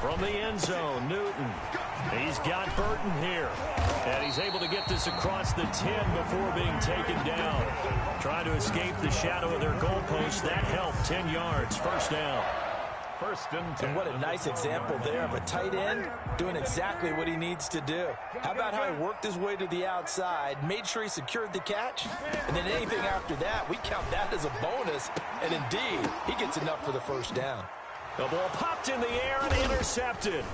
From the end zone, Newton. He's got Burton here. And he's able to get this across the 10 before being taken down. Trying to escape the shadow of their goalpost. That helped. 10 yards. First down. First and 10. And what a nice example there of a tight end doing exactly what he needs to do. How about how he worked his way to the outside, made sure he secured the catch, and then anything after that, we count that as a bonus. And indeed, he gets enough for the first down. The ball popped in the air and intercepted.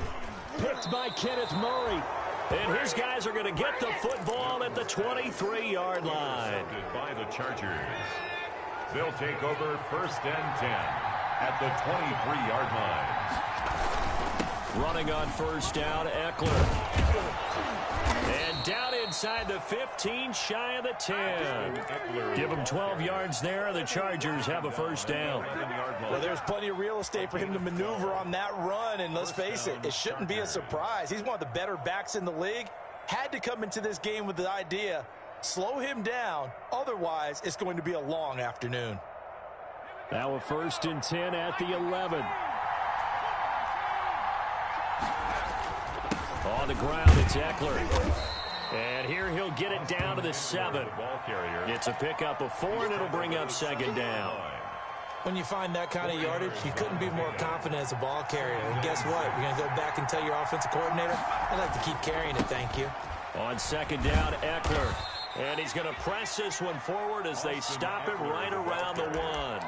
Picked by Kenneth Murray. And his guys are going to get the football at the 23-yard line. By the Chargers. They'll take over first and 10 at the 23-yard line. Running on first down, Eckler. And down inside the 15, shy of the 10. Give him 12 yards there. The Chargers have a first down. Well, there's plenty of real estate for him to maneuver on that run. And let's face it, it shouldn't be a surprise. He's one of the better backs in the league. Had to come into this game with the idea, slow him down. Otherwise, it's going to be a long afternoon. Now a first and 10 at the 11. On the ground, it's Eckler. And here he'll get it down to the 7. It's a pickup of 4, and it'll bring up second down. When you find that kind of yardage, you couldn't be more confident as a ball carrier. And guess what? You're going to go back and tell your offensive coordinator, I'd like to keep carrying it, thank you. On second down, Eckler. And he's going to press this one forward as they stop it right around the 1.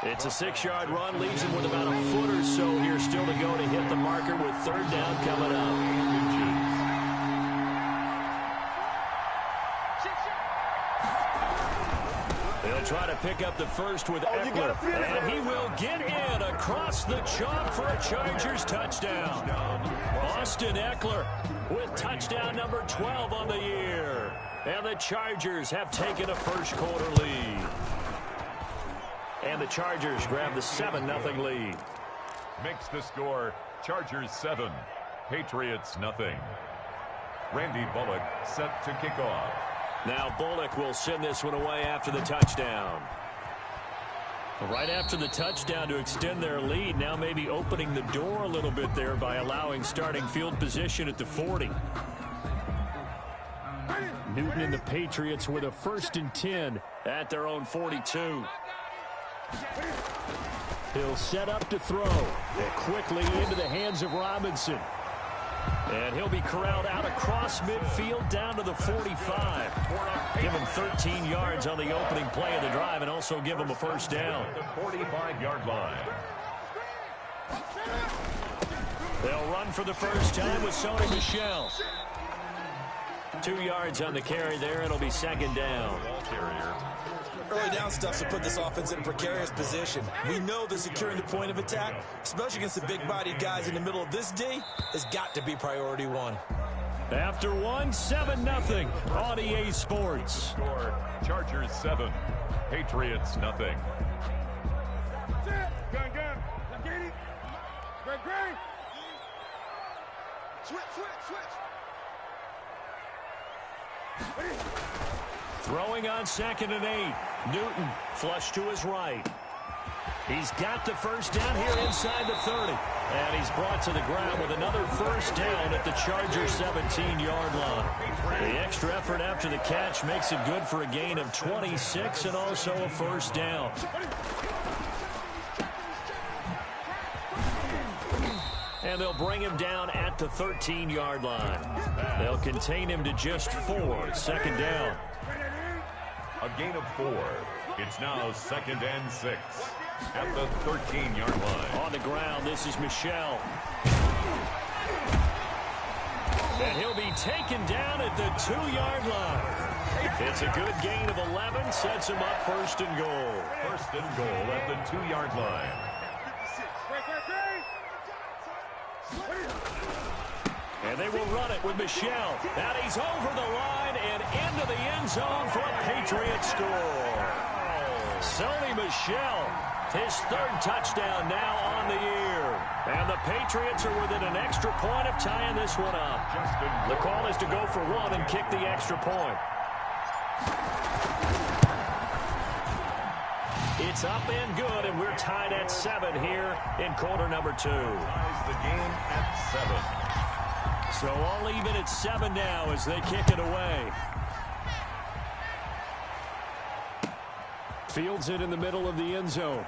It's a 6-yard run, leaves him with about a foot or so here still to go to hit the marker with third down coming up. They'll try to pick up the first with Eckler, and he will get in across the chalk for a Chargers touchdown. Austin Eckler with touchdown number 12 on the year. And the Chargers have taken a first-quarter lead. And the Chargers grab the 7-0 lead. Makes the score Chargers 7, Patriots nothing. Randy Bullock set to kick off. Now Bullock will send this one away after the touchdown. Right after the touchdown to extend their lead, now maybe opening the door a little bit there by allowing starting field position at the 40. Newton and the Patriots with a first and 10 at their own 42. He'll set up to throw. And quickly into the hands of Robinson. And he'll be corralled out across midfield down to the 45. Give him 13 yards on the opening play of the drive and also give him a first down. The 45-yard line. They'll run for the first time with Sony Michel. 2 yards on the carry there. It'll be second down. Early down stuff to put this offense in a precarious position. We know that securing the point of attack, especially against the big-bodied guys in the middle of this D, has got to be priority one. After 7-0 on EA Sports. Score Chargers 7, Patriots nothing. Gun. Get it. Great. Switch. Throwing on second and 8. Newton flush to his right. He's got the first down here inside the 30. And he's brought to the ground with another first down at the Chargers 17-yard line. The extra effort after the catch makes it good for a gain of 26 and also a first down. And they'll bring him down at the 13-yard line. They'll contain him to just 4. Second down. A gain of 4. It's now second and 6 at the 13-yard line. On the ground, this is Michel. And he'll be taken down at the 2-yard line. It's a good gain of 11, sets him up first and goal. First and goal at the 2-yard line. And they will run it with Michel. And he's over the line and into the end zone for a Patriot score. Sony Michel, his third touchdown now on the year. And the Patriots are within an extra point of tying this one up. The call is to go for 1 and kick the extra point. It's up and good, and we're tied at 7 here in quarter number 2. Ties the game at 7. So all even at 7 now as they kick it away. Fields it in the middle of the end zone.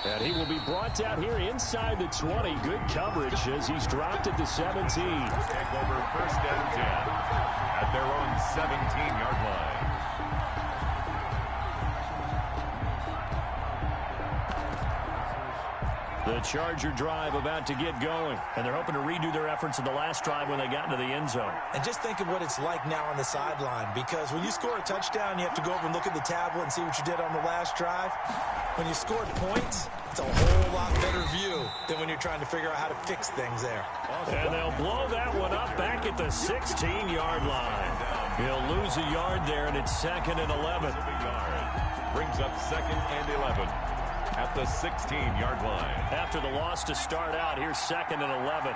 And he will be brought down here inside the 20. Good coverage as he's dropped at the 17. Take over first and 10 at their own 17-yard line. The Charger drive about to get going, and they're hoping to redo their efforts in the last drive when they got into the end zone. And just think of what it's like now on the sideline, because when you score a touchdown, you have to go over and look at the tablet and see what you did on the last drive. When you scored points, it's a whole lot better view than when you're trying to figure out how to fix things there. And they'll blow that one up back at the 16-yard line. He'll lose a yard there, and it's 2nd and 11. Brings up 2nd and 11. At the 16-yard line. After the loss to start out, here's 2nd and 11.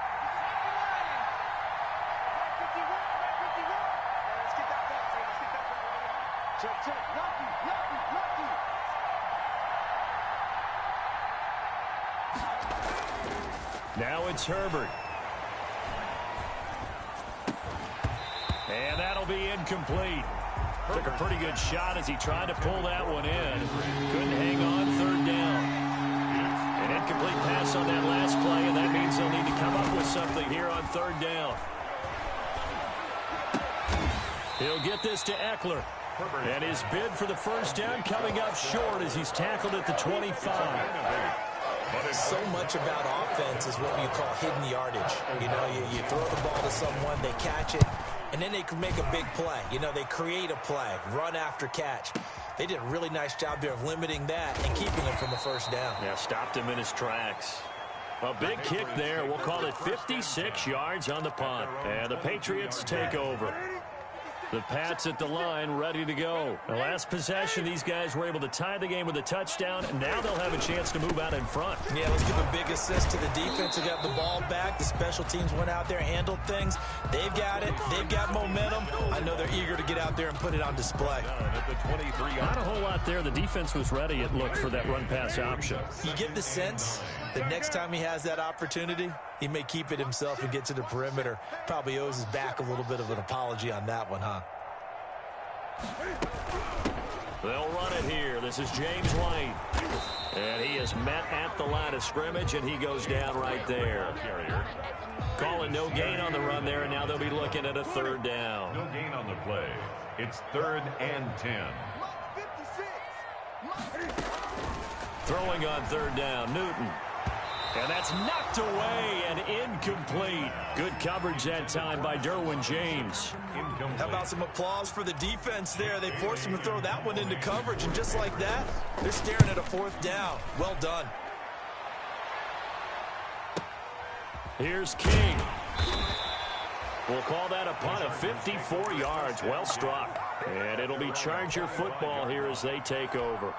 Now it's Herbert. And that'll be incomplete. Took a pretty good shot as he tried to pull that one in. Couldn't hang on, 3rd down. An incomplete pass on that last play, and that means they'll need to come up with something here on 3rd down. He'll get this to Eckler. And his bid for the first down coming up short as he's tackled at the 25. So much about offense is what you call hidden yardage. You know, you throw the ball to someone, they catch it, and then they can make a big play. You know, they create a play, run after catch. They did a really nice job there of limiting that and keeping him from the first down. Yeah, stopped him in his tracks. A big kick there. We'll call it 56 yards on the punt. And the Patriots take over. The Pats at the line, ready to go. The last possession, these guys were able to tie the game with a touchdown, and now they'll have a chance to move out in front. Yeah, let's give a big assist to the defense who got the ball back. The special teams went out there, handled things. They've got it. They've got momentum. I know they're eager to get out there and put it on display. Not a whole lot there. The defense was ready, it looked, for that run-pass option. You get the sense that next time he has that opportunity, he may keep it himself and get to the perimeter. Probably owes his back a little bit of an apology on that one, huh? They'll run it here. This is James White. And he is met at the line of scrimmage, and he goes down right there. Calling no gain on the run there, and now they'll be looking at a 3rd down. No gain on the play. It's 3rd and 10. Throwing on 3rd down, Newton. And that's knocked away and incomplete. Good coverage that time by Derwin James. How about some applause for the defense there? They forced him to throw that one into coverage, and just like that, they're staring at a 4th down. Well done. Here's King. We'll call that a punt of 54 yards. Well struck. And it'll be Charger football here as they take over.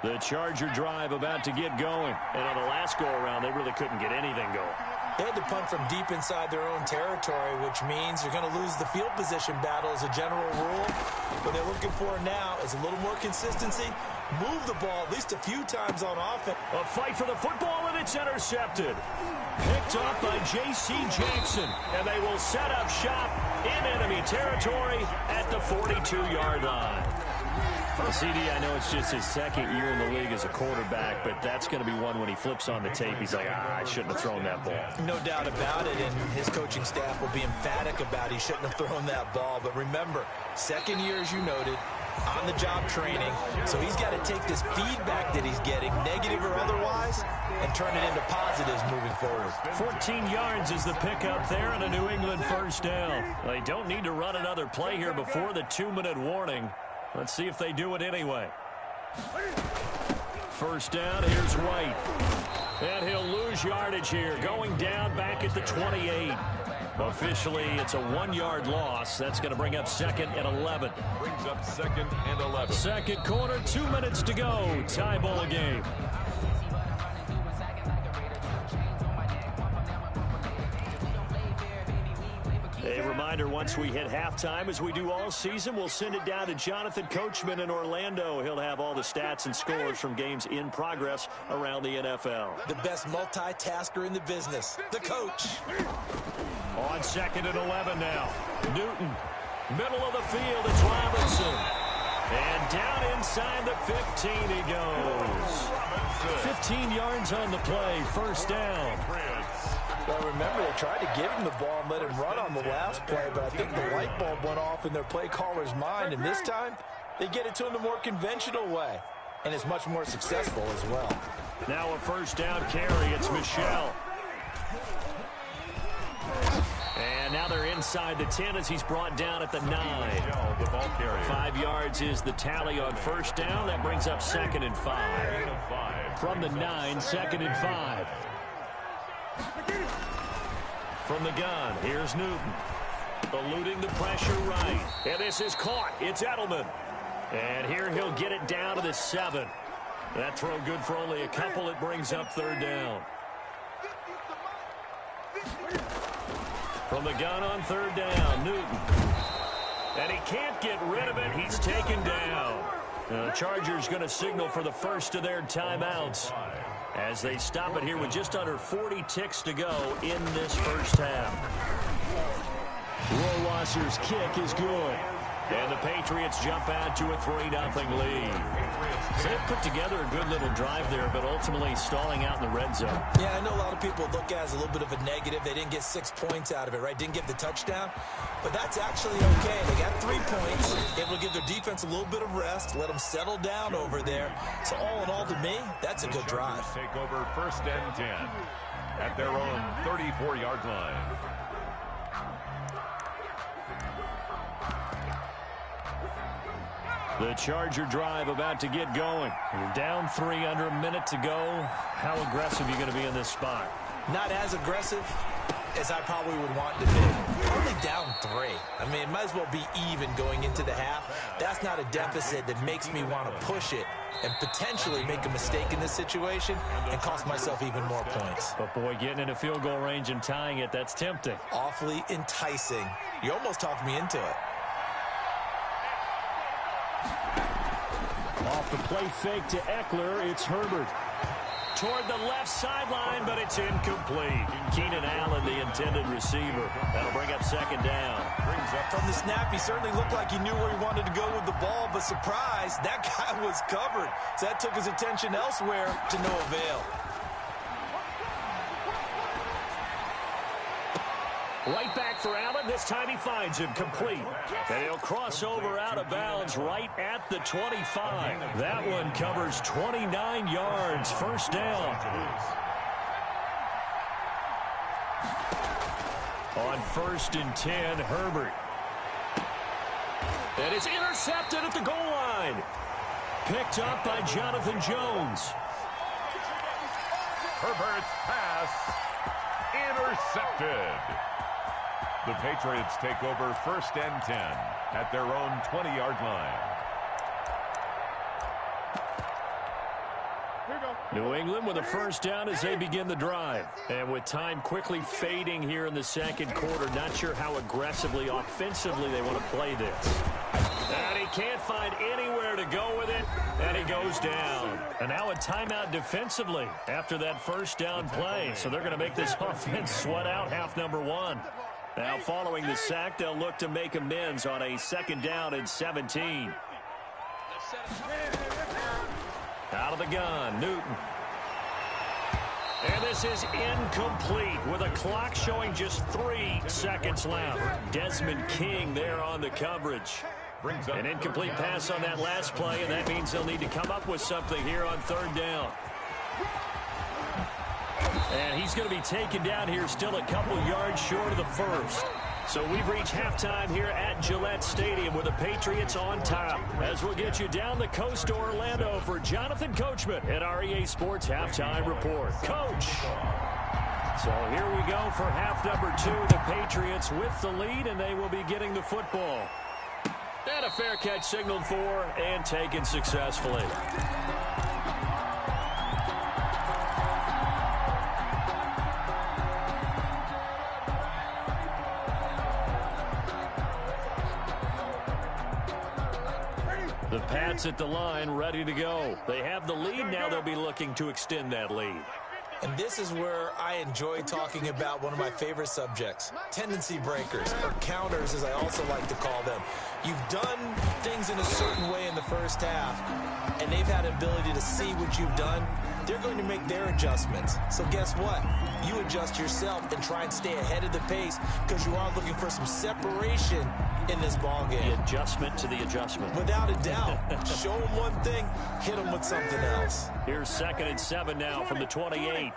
The Charger drive about to get going. And on the last go-around, they really couldn't get anything going. They had to punt from deep inside their own territory, which means you're going to lose the field position battle as a general rule. What they're looking for now is a little more consistency. Move the ball at least a few times on offense. A fight for the football, and it's intercepted. Picked off by J.C. Jackson. And they will set up shop in enemy territory at the 42-yard line. Well, CD, I know it's just his 2nd year in the league as a quarterback, but that's going to be one when he flips on the tape. He's like, I shouldn't have thrown that ball. No doubt about it, and his coaching staff will be emphatic about he shouldn't have thrown that ball. But remember, 2nd year, as you noted, on-the-job training, so he's got to take this feedback that he's getting, negative or otherwise, and turn it into positives moving forward. 14 yards is the pickup there and a New England 1st down. They don't need to run another play here before the 2-minute warning. Let's see if they do it anyway. 1st down, here's White. And he'll lose yardage here, going down back at the 28. Officially, it's a 1-yard loss. That's going to bring up 2nd and 11. Brings up 2nd and 11. 2nd quarter, 2 minutes to go. Tie ball game. reminder, once we hit halftime, as we do all season, we'll send it down to Jonathan Coachman in Orlando. He'll have all the stats and scores from games in progress around the NFL. The best multitasker in the business, the coach. On 2nd and 11 now. Newton, middle of the field, it's Robinson. And down inside the 15 he goes. 15 yards on the play, first down. Well, remember, they tried to give him the ball and let him run on the last play, but I think the light bulb went off in their play caller's mind, and this time they get it to him the more conventional way, and it's much more successful as well. Now a first down carry, it's Michel. And now they're inside the 10 as he's brought down at the 9. The ball carrier. 5 yards is the tally on first down. That brings up 2nd and 5. From the 9, 2nd and 5. From the gun, here's Newton. Eluding the pressure right. And this is caught. It's Edelman. And here he'll get it down to the 7. That throw good for only a couple. It brings up 3rd down. From the gun on 3rd down, Newton. And he can't get rid of it. He's taken down. The Chargers going to signal for the first of their timeouts as they stop it here with just under 40 ticks to go in this first half. Rohrwasser's kick is good. And the Patriots jump out to a 3-0 lead. So they've put together a good little drive there, but ultimately stalling out in the red zone. Yeah, I know a lot of people look at it as a little bit of a negative. They didn't get 6 points out of it, right? Didn't get the touchdown. But that's actually okay. They got 3 points. Able to give their defense a little bit of rest, let them settle down over there. So all in all, to me, that's a good drive. Take over 1st and 10 at their own 34-yard line. The Charger drive about to get going. You're down 3 under a minute to go. How aggressive are you going to be in this spot? Not as aggressive as I probably would want to be. Only down 3. I mean, it might as well be even going into the half. That's not a deficit that makes me want to push it and potentially make a mistake in this situation and cost myself even more points. But, boy, getting into field goal range and tying it, that's tempting. Awfully enticing. You almost talked me into it. Off the play fake to Eckler, it's Herbert. Toward the left sideline, but it's incomplete. Keenan Allen, the intended receiver. That'll bring up 2nd down. From the snap, he certainly looked like he knew where he wanted to go with the ball, but surprise, that guy was covered. So that took his attention elsewhere to no avail. Right back for Allen. This time he finds him complete. And he'll cross over out of bounds right at the 25. That one covers 29 yards. First down. On 1st and 10, Herbert. And it's intercepted at the goal line. Picked up by Jonathan Jones. Herbert's pass intercepted. The Patriots take over 1st and 10 at their own 20-yard line. New England with a first down as they begin the drive. And with time quickly fading here in the 2nd quarter, not sure how aggressively, offensively they want to play this. And he can't find anywhere to go with it, and he goes down. And now a timeout defensively after that first down play. So they're going to make this offense sweat out half number 1. Now following the sack, they'll look to make amends on a 2nd down and 17. Out of the gun, Newton. And this is incomplete with a clock showing just 3 seconds left. Desmond King there on the coverage. An incomplete pass on that last play, and that means they'll need to come up with something here on 3rd down. And he's going to be taken down here still a couple yards short of the first. So we've reached halftime here at Gillette Stadium with the Patriots on top. As we'll get you down the coast to Orlando for Jonathan Coachman at our EA Sports Halftime Report. Coach! So here we go for half number 2. The Patriots with the lead, and they will be getting the football. And a fair catch signaled for and taken successfully. The Pats at the line, ready to go. They have the lead. Now they'll be looking to extend that lead. And this is where I enjoy talking about one of my favorite subjects, tendency breakers, or counters as I also like to call them. You've done things in a certain way in the first half, and they've had an ability to see what you've done. They're going to make their adjustments. So guess what? You adjust yourself and try and stay ahead of the pace because you are looking for some separation in this ball game. The adjustment to the adjustment. Without a doubt. Show them one thing, hit them with something else. Here's 2nd and 7 now from the 28.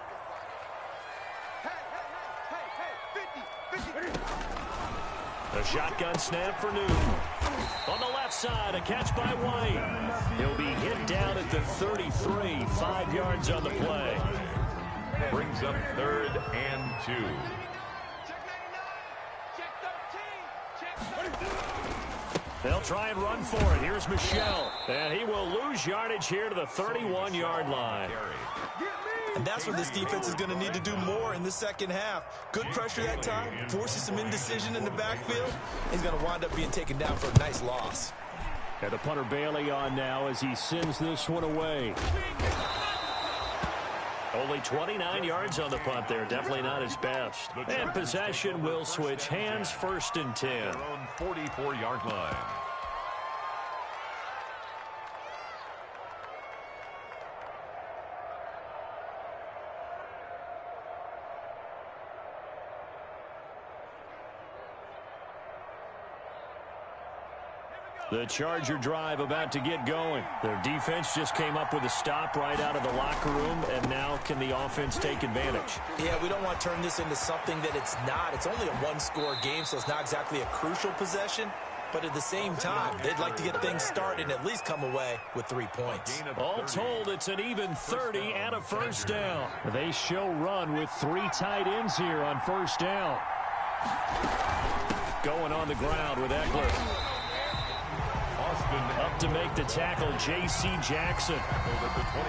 A shotgun snap for Newton. On the left side, a catch by White. He'll be hit down at the 33, 5 yards on the play. Brings up 3rd and 2. They'll try and run for it. Here's Michel. And he will lose yardage here to the 31-yard line. And that's what this defense is going to need to do more in the second half. Good pressure that time, forces some indecision in the backfield. He's going to wind up being taken down for a nice loss. And the punter Bailey on now as he sends this one away. Only 29 yards on the punt there. Definitely not his best. And possession will switch hands, 1st and 10. Their own 44-yard line. The Charger drive about to get going. Their defense just came up with a stop right out of the locker room, and now can the offense take advantage? Yeah, we don't want to turn this into something that it's not. It's only a one-score game, so it's not exactly a crucial possession. But at the same time, they'd like to get things started and at least come away with 3 points. All told, it's an even 30 and a 1st down. They show run with 3 tight ends here on 1st down. Going on the ground with Eckler. Up to make the tackle, J.C. Jackson.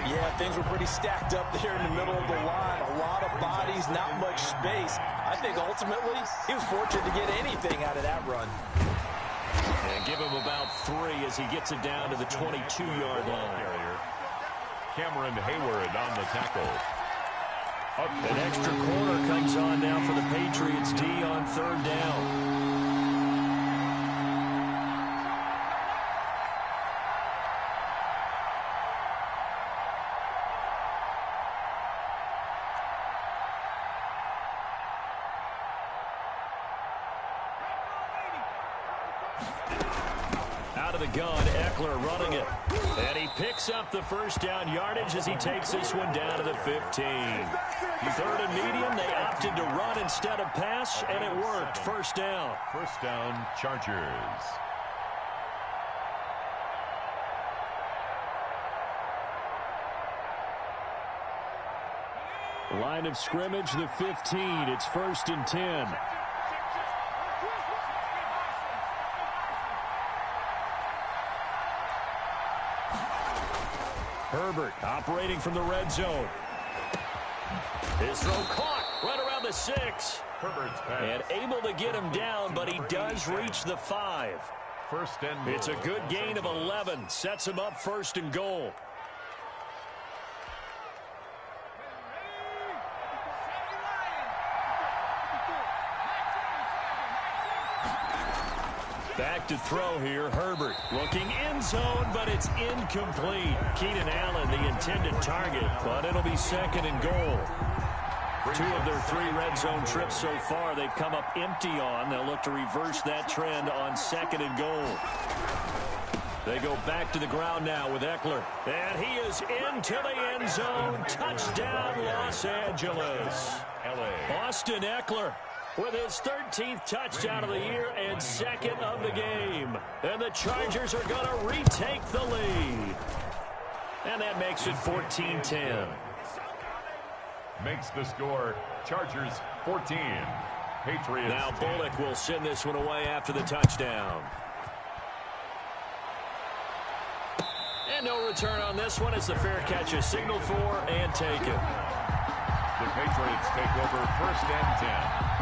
Yeah, things were pretty stacked up there in the middle of the line. A lot of bodies, not much space. I think ultimately he was fortunate to get anything out of that run. And give him about 3 as he gets it down to the 22-yard line. Cameron Hayward on the tackle. An extra corner comes on now for the Patriots D on 3rd down. Out of the gun, Eckler running it. And he picks up the 1st down yardage as he takes this one down to the 15. 3rd and medium, they opted to run instead of pass, and it worked. 1st down. 1st down, Chargers. Line of scrimmage, the 15. It's 1st and 10. Herbert operating from the red zone. His throw caught right around the 6. Herbert's pass. And able to get him down, but he does reach the 5. 1st and goal. It's a good gain of 11. Sets him up 1st and goal. Back to throw here, Herbert. Looking end zone, but it's incomplete. Keenan Allen, the intended target, but it'll be 2nd and goal. 2 of their 3 red zone trips so far, they've come up empty on. They'll look to reverse that trend on 2nd and goal. They go back to the ground now with Eckler. And he is into the end zone. Touchdown, Los Angeles. Austin Eckler with his 13th touchdown of the year and 2nd of the game. And the Chargers are going to retake the lead. And that makes it 14-10. Makes the score Chargers 14. Patriots. Now Bullock will send this one away after the touchdown. And no return on this one as the fair catch is signaled for and taken. The Patriots take over 1st and 10.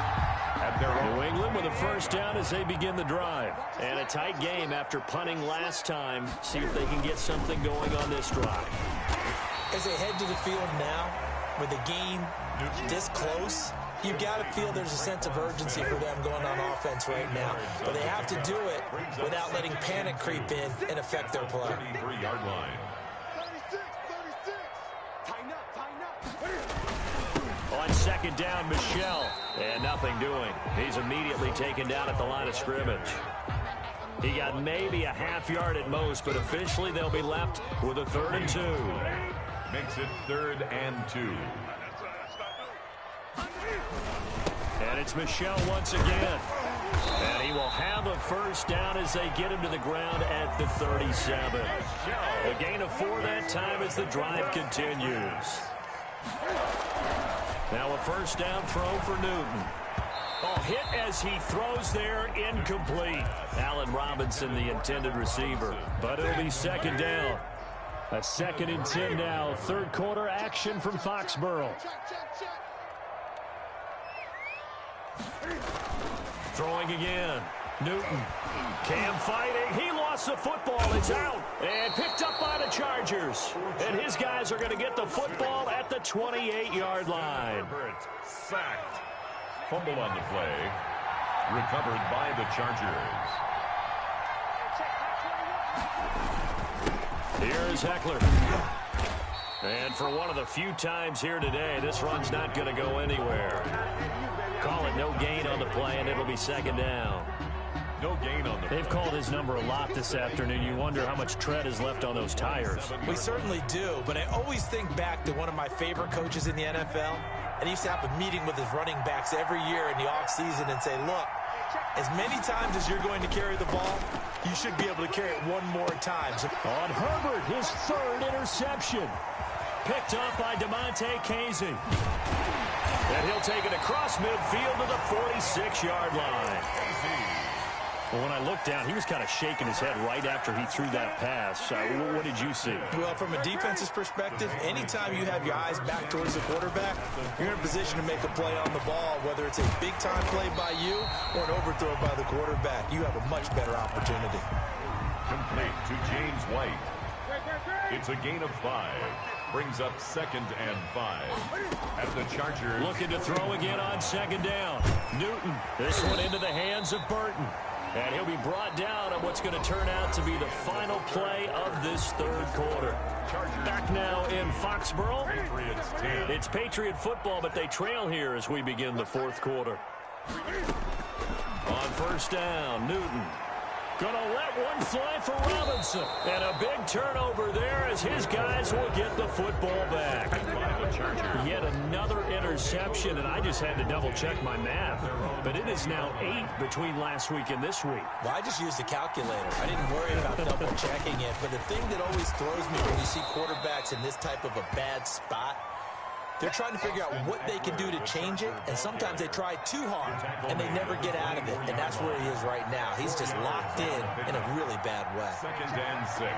at their own. New England with a first down as they begin the drive. And a tight game after punting last time. See if they can get something going on this drive. As they head to the field now, with the game this close, you've got to feel there's a sense of urgency for them going on offense right now. But they have to do it without letting panic creep in and affect their play. 33-yard line. 36. Tighten up. On second down, Michel. And nothing doing. He's immediately taken down at the line of scrimmage. He got maybe a half yard at most, but officially they'll be left with a 3rd and 2. Makes it 3rd and 2. And it's Michel once again. And he will have a first down as they get him to the ground at the 37. A gain of 4 that time as the drive continues. Now a first down throw for Newton. Oh, hit as he throws there, incomplete. Allen Robinson, the intended receiver. But it'll be second down. A 2nd and 10 now. 3rd quarter action from Foxborough. Throwing again. Newton. Cam fighting. He lost the football. It's out. And picked up by the Chargers. And his guys are going to get the football at the 28-yard line. Sacked. Fumble on the play. Recovered by the Chargers. Here's Eckler. And for one of the few times here today, this run's not going to go anywhere. Call it no gain on the play, and it'll be second down. No gain on the play. They've called his number a lot this afternoon. You wonder how much tread is left on those tires. We certainly do, but I always think back to one of my favorite coaches in the NFL. And he used to have a meeting with his running backs every year in the offseason and say, look, as many times as you're going to carry the ball, you should be able to carry it one more time. On Herbert, his 3rd interception. Picked up by DeMonte Casey. And he'll take it across midfield to the 46-yard line. Well, when I looked down, he was kind of shaking his head right after he threw that pass. What did you see? Well, from a defense's perspective, anytime you have your eyes back towards the quarterback, you're in a position to make a play on the ball, whether it's a big-time play by you or an overthrow by the quarterback. You have a much better opportunity. Complete to James White. It's a gain of 5. Brings up 2nd and 5. At the Chargers. Looking to throw again on second down. Newton. This one into the hands of Burton. And he'll be brought down on what's going to turn out to be the final play of this 3rd quarter. Back now in Foxborough. Patriots 10. It's Patriot football, but they trail here as we begin the 4th quarter. On first down, Newton. Gonna let one fly for Robinson. And a big turnover there as his guys will get the football back. Yet another interception, and I just had to double-check my math. But it is now 8 between last week and this week. Well, I just used a calculator. I didn't worry about double-checking it. But the thing that always throws me when you see quarterbacks in this type of a bad spot, they're trying to figure out what they can do to change it, and sometimes they try too hard, and they never get out of it, and that's where he is right now. He's just locked in a really bad way. 2nd and 6.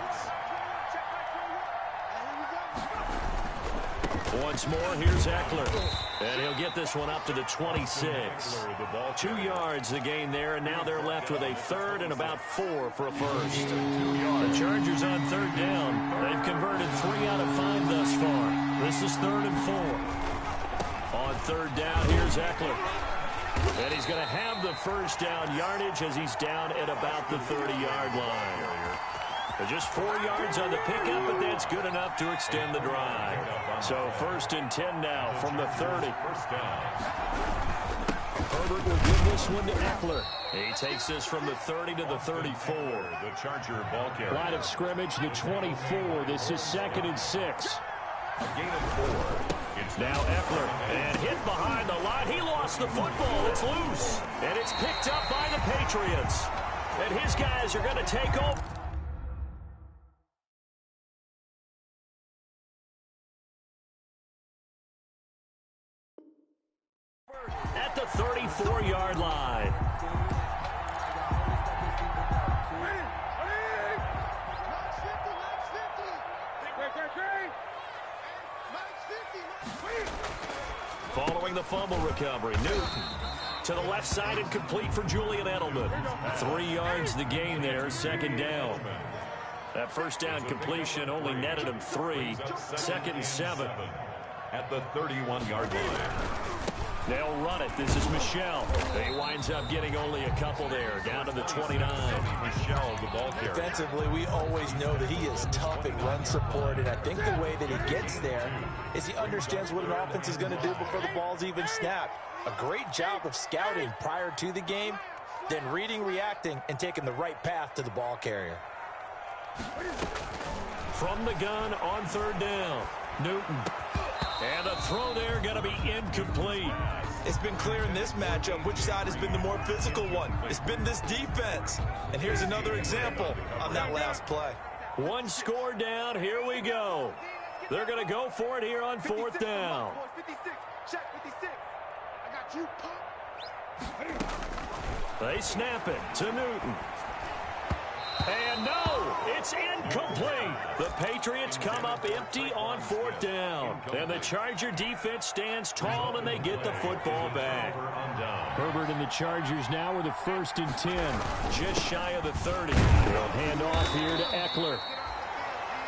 Once more, here's Eckler. And he'll get this one up to the 26. 2 yards the gain there, and now they're left with a 3rd and about 4 for a first. The Chargers on 3rd down. They've converted 3 out of 5 thus far. This is 3rd and 4. On 3rd down, here's Eckler. And he's going to have the first down yardage as he's down at about the 30-yard line. Just 4 yards on the pickup, but that's good enough to extend the drive. So 1st and 10 now from the 30. Herbert will give this one to Eckler. He takes this from the 30 to the 34. The Charger ball carrier. Line of scrimmage, the 24. This is 2nd and 6. A gain of 4. It's now Eckler, and hit behind the line. He lost the football. It's loose, and it's picked up by the Patriots. And his guys are going to take over. At the 34-yard line. Following the fumble recovery, Newton To the left side and complete for Julian Edelman. 3 yards the gain there, second down. That first down completion only netted him 3. 2nd and 7. At the 31-yard line. They'll run it. This is Michelle. He winds up getting only a couple there, down to the 29. Michelle, the ball carrier. Defensively, we always know that he is tough at run support, and I think the way that he gets there is he understands what an offense is going to do before the ball's even snapped. A great job of scouting prior to the game, then reading, reacting, and taking the right path to the ball carrier. From the gun on 3rd down, Newton. And the throw there going to be incomplete. It's been clear in this matchup which side has been the more physical one. It's been this defense. And here's another example on that last play. 1 score down. Here we go. They're going to go for it here on 4th down. 56. Check 56. I got you, Pop. They snap it to Newton. And no, it's incomplete. The Patriots come up empty on 4th down. And the Charger defense stands tall, and they get the football back. Herbert and the Chargers now are the 1st and 10, just shy of the 30. They'll hand off here to Eckler.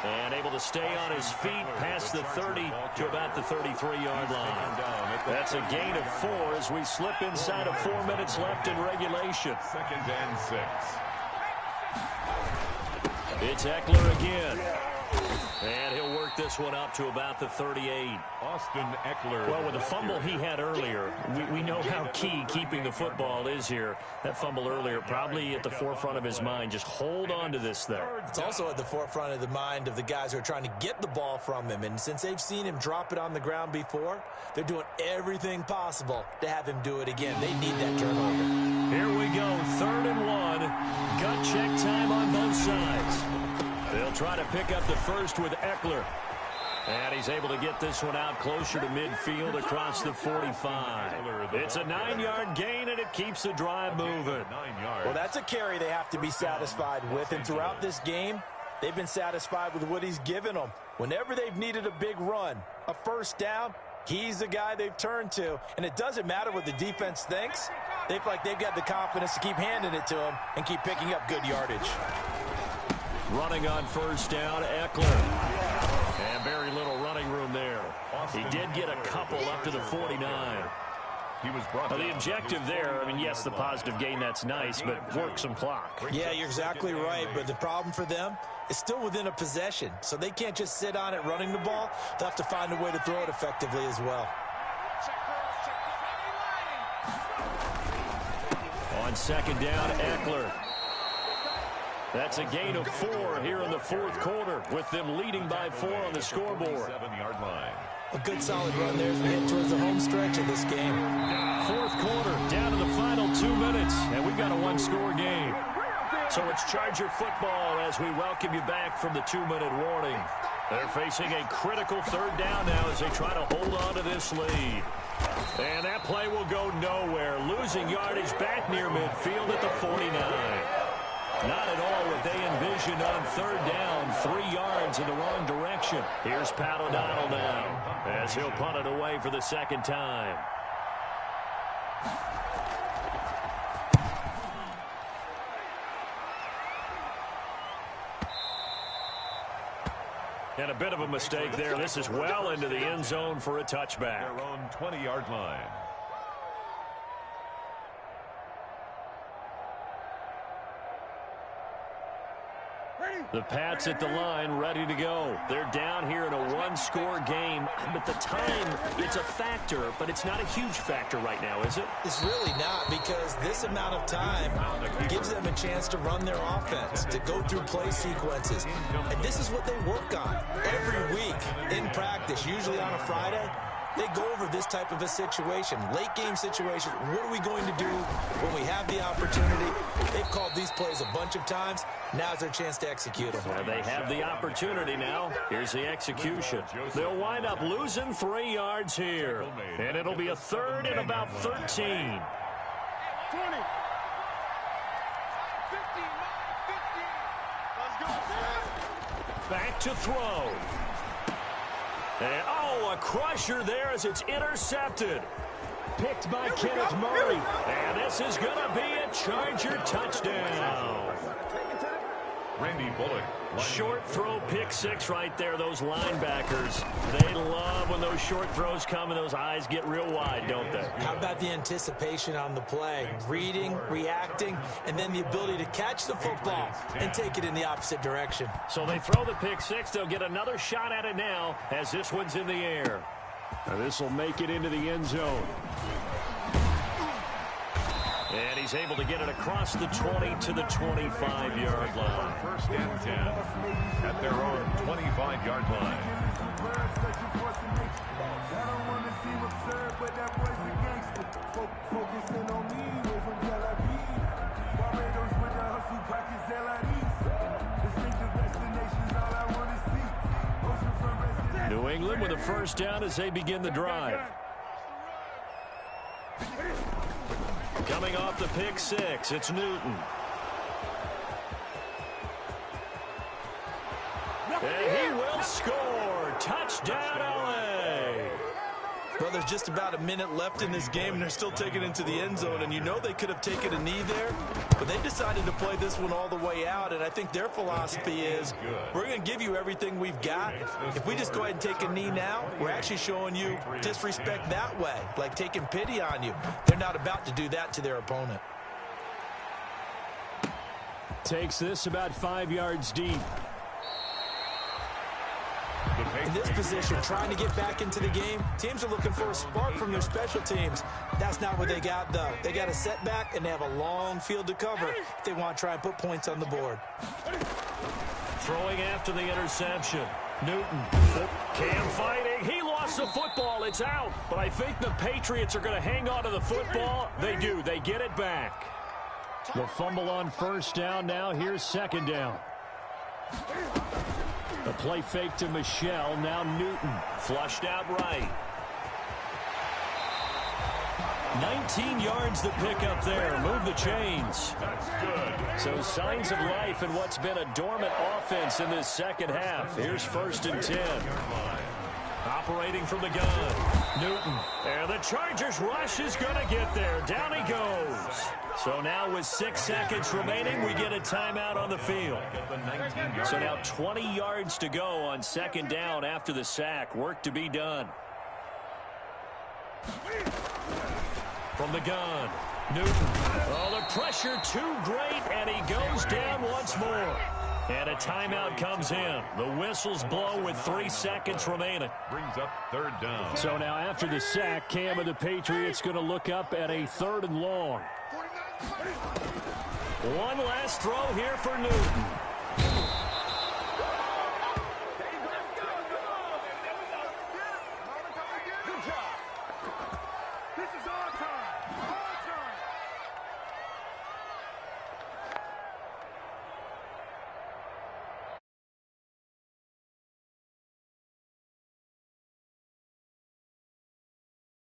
And able to stay on his feet past the 30 to about the 33-yard line. That's a gain of 4 as we slip inside of 4 minutes left in regulation. 2nd and 6. It's Eckler again. And he'll work this one up to about the 38. Austin Eckler. Well, with the fumble he had earlier, we know how key keeping the football is here. That fumble earlier probably at the forefront of his mind. Just hold on to this thing. It's also at the forefront of the mind of the guys who are trying to get the ball from him. And since they've seen him drop it on the ground before, they're doing everything possible to have him do it again. They need that turnover. Here we go, 3rd and 1. Gut check time on both sides. They'll try to pick up the first with Eckler. And he's able to get this one out closer to midfield across the 45. It's a 9-yard gain, and it keeps the drive moving. Well, that's a carry they have to be satisfied with. And throughout this game, they've been satisfied with what he's given them. Whenever they've needed a big run, a 1st down, he's the guy they've turned to. And it doesn't matter what the defense thinks. They feel like they've got the confidence to keep handing it to him and keep picking up good yardage. Running on 1st down, Eckler. And very little running room there. He did get a couple up to the 49. He was brought the objective there, I mean, yes, the positive gain, that's nice, but work some clock. Yeah, you're exactly right, but the problem for them is still within a possession, so they can't just sit on it running the ball. They'll have to find a way to throw it effectively as well. On 2nd down, Eckler. That's a gain of 4 here in the 4th quarter, with them leading by 4 on the scoreboard. 7-yard line. A good solid run there as we head towards the home stretch of this game. 4th quarter, down to the final 2 minutes, and we've got a 1-score game. So it's Charger football as we welcome you back from the 2-minute warning. They're facing a critical 3rd down now as they try to hold on to this lead. And that play will go nowhere, losing yardage back near midfield at the 49. Not at all what they envisioned on 3rd down, 3 yards in the wrong direction. Here's Pat O'Donnell now as he'll punt it away for the 2nd time. And a bit of a mistake there. This is well into the end zone for a touchback. Their own 20-yard line. The Pats at the line, ready to go. They're down here in a 1-score game, but the time, it's a factor, but it's not a huge factor right now, is it? It's really not, because this amount of time gives them a chance to run their offense, to go through play sequences. And this is what they work on every week in practice, usually on a Friday. They go over this type of a situation, late game situation. What are we going to do when we have the opportunity? They've called these plays a bunch of times. Now's their chance to execute them. Well, they have the opportunity now. Here's the execution. They'll wind up losing 3 yards here. And it'll be a 3rd and about 13. 20. 50. 50. Let's go. Back to throw. And, oh, a crusher there as it's intercepted. Picked by Kenneth Murray. And this is going to be a Charger touchdown. Randy Bullock. Short throw pick six right there, those linebackers. They love when those short throws come and those eyes get real wide, don't they? How about the anticipation on the play? Reading, reacting, and then the ability to catch the football and take it in the opposite direction. So they throw the pick six. They'll get another shot at it now as this one's in the air. Now this will make it into the end zone. And he's able to get it across the 20 to the 25-yard line. First and 10 at their own 25-yard line. New England with a first down as they begin the drive. Coming off the pick six, it's Newton. And he will score. Touchdown, L.A. Well, there's just about a minute left in this game, and they're still taking it into the end zone. And you know they could have taken a knee there, but they decided to play this one all the way out. And I think their philosophy is, we're going to give you everything we've got. If we just go ahead and take a knee now, we're actually showing you disrespect that way, like taking pity on you. They're not about to do that to their opponent. Takes this about 5 yards deep. In this position, trying to get back into the game, teams are looking for a spark from their special teams. That's not what they got, though. They got a setback, and they have a long field to cover if they want to try and put points on the board. Throwing after the interception. Newton. Cam fighting. He lost the football. It's out. But I think the Patriots are going to hang on to the football. They do. They get it back. The fumble on first down now. Here's second down. The play fake to Michelle. Now Newton. Flushed out right. 19 yards the pick up there. Move the chains. That's good. So signs of life in what's been a dormant offense in this second half. Here's first and 10. Operating from the gun. Newton. And the Chargers rush is going to get there. Down he goes. So now with 6 seconds remaining, we get a timeout on the field. So now 20 yards to go on second down after the sack. Work to be done. From the gun. Newton. Oh, the pressure too great, and he goes down once more. And a timeout comes in. The whistles blow with 3 seconds remaining. Brings up third down. So now after the sack, Cam of the Patriots going to look up at a 3rd and long. One last throw here for Newton.